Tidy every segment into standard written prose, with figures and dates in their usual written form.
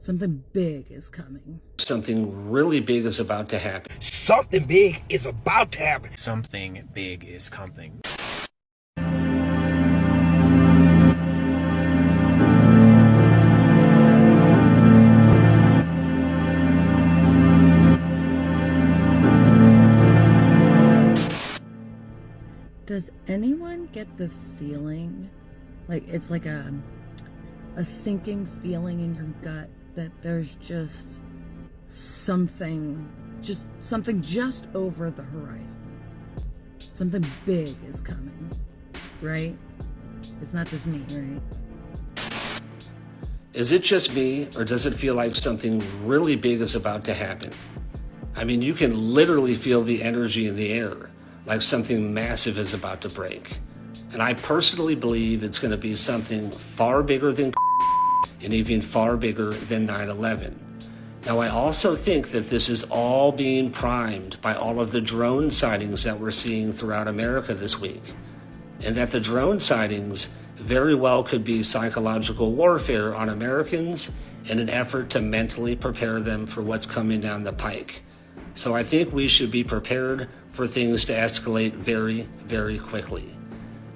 Something big is coming. Something really big is about to happen. Something big is about to happen. Something big is coming. Does anyone get the feeling, like it's like a sinking feeling in your gut that there's just something just over the horizon? Something big is coming, right? It's not just me, right? Is it just me, or does it feel like something really big is about to happen? I mean, you can literally feel the energy in the air, like something massive is about to break. And I personally believe it's going to be something far bigger than and even far bigger than 9/11. Now, I also think that this is all being primed by all of the drone sightings that we're seeing throughout America this week, and that the drone sightings very well could be psychological warfare on Americans in an effort to mentally prepare them for what's coming down the pike. So I think we should be prepared for things to escalate very, very quickly.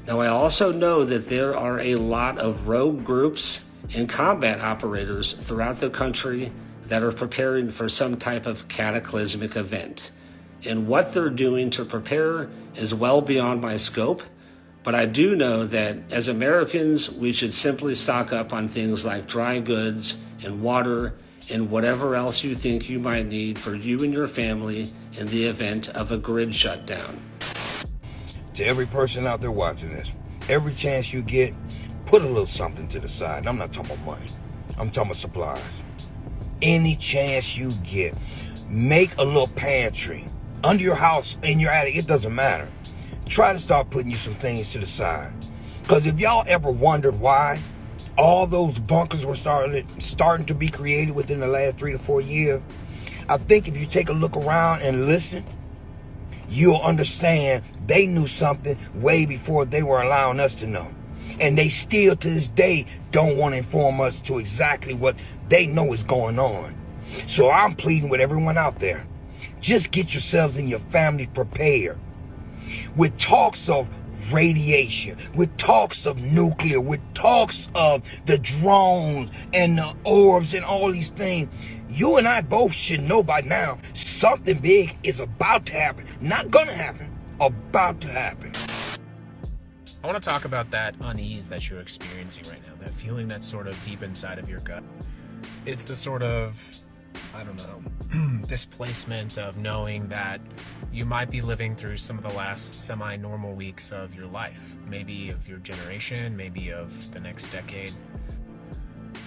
Now, I also know that there are a lot of rogue groups and combat operators throughout the country that are preparing for some type of cataclysmic event. And what they're doing to prepare is well beyond my scope, but I do know that as Americans, we should simply stock up on things like dry goods and water and whatever else you think you might need for you and your family in the event of a grid shutdown. To every person out there watching this, every chance you get, put a little something to the side. And I'm not talking about money. I'm talking about supplies. Any chance you get, make a little pantry under your house, in your attic, it doesn't matter. Try to start putting you some things to the side. Because if y'all ever wondered why all those bunkers were starting to be created within the last 3 to 4 years, I think if you take a look around and listen, you'll understand they knew something way before they were allowing us to know. And they still to this day don't want to inform us to exactly what they know is going on. So I'm pleading with everyone out there, just get yourselves and your family prepared. With talks of radiation, with talks of nuclear, with talks of the drones and the orbs and all these things, you and I both should know by now something big is about to happen. Not gonna happen, about to happen. I want to talk about that unease that you're experiencing right now, that feeling that's sort of deep inside of your gut. It's the sort of, I don't know, displacement of knowing that you might be living through some of the last semi-normal weeks of your life, maybe of your generation, maybe of the next decade.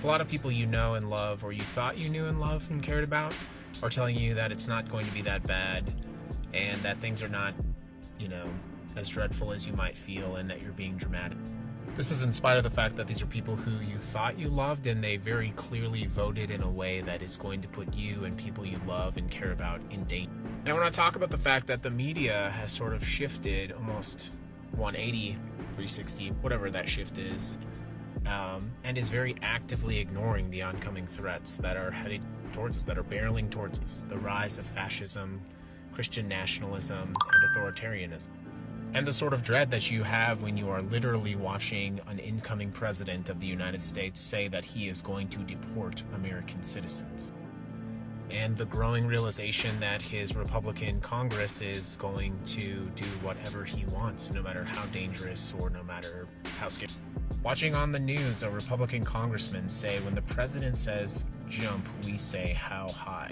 A lot of people you know and love, or you thought you knew and loved and cared about, are telling you that it's not going to be that bad, and that things are not, as dreadful as you might feel, and that you're being dramatic. This is in spite of the fact that these are people who you thought you loved, and they very clearly voted in a way that is going to put you and people you love and care about in danger. And I want to talk about the fact that the media has sort of shifted almost 180, 360, whatever that shift is, and is very actively ignoring the oncoming threats that are headed towards us, that are barreling towards us. The rise of fascism, Christian nationalism, and authoritarianism. And the sort of dread that you have when you are literally watching an incoming president of the United States say that he is going to deport American citizens. And the growing realization that his Republican Congress is going to do whatever he wants, no matter how dangerous or no matter how scary. Watching on the news a Republican congressman say, when the president says jump, we say how high.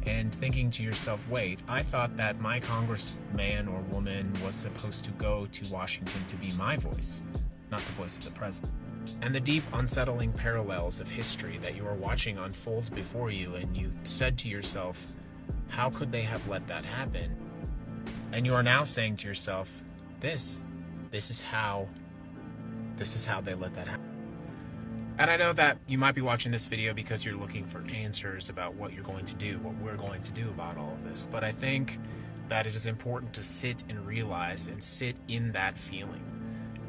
And thinking to yourself, wait, I thought that my congressman or woman was supposed to go to Washington to be my voice, not the voice of the president. And the deep, unsettling parallels of history that you are watching unfold before you, and you said to yourself, how could they have let that happen? And you are now saying to yourself, this is how they let that happen. And I know that you might be watching this video because you're looking for answers about what you're going to do, what we're going to do about all of this. But I think that it is important to sit and realize and sit in that feeling.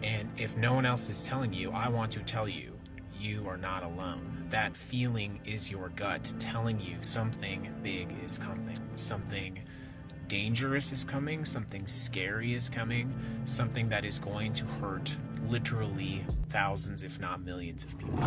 And if no one else is telling you, I want to tell you, you are not alone. That feeling is your gut telling you something big is coming, something dangerous is coming, something scary is coming, something that is going to hurt literally thousands, if not millions of people.